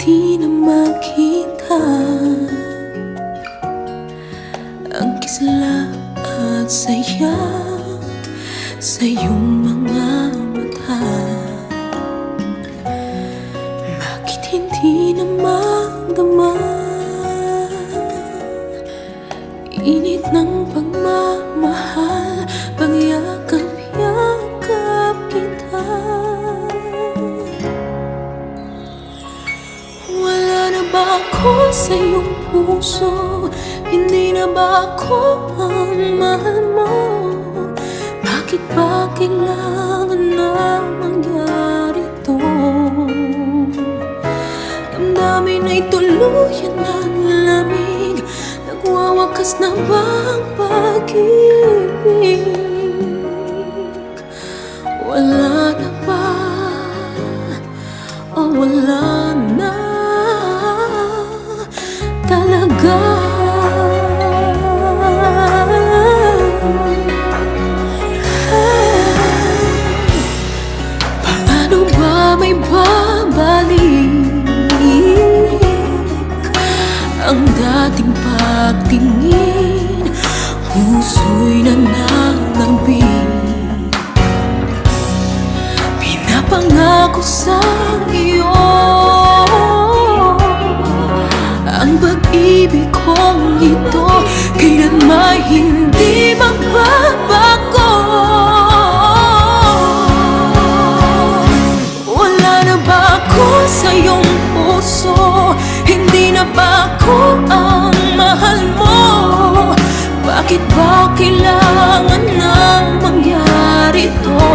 hindi na makita ang kisla at saya sa iyong mga mata. Bakit hindi na magdama init ng pagmamahal, pagyakap-yakap kita? Wala na ba ako sa iyong puso? Hindi na ba ako ang mahal mo? Bakit ba kailangan na mangyari to? Damdamin ay tuluyan ng lamig, nagwawakas na ba ang pag-ibig? Wala na ba? O wala na talaga? Paano ba may babalik ang dating pagtingin? Puso'y nananabik, pinapangako sa iyo ang pag-ibig kong ito kailanman hindi magbabago. Wala na ba ako sa iyong puso? Hindi na ba ako ang mahal mo? Bakit ba kailangan na mangyari to?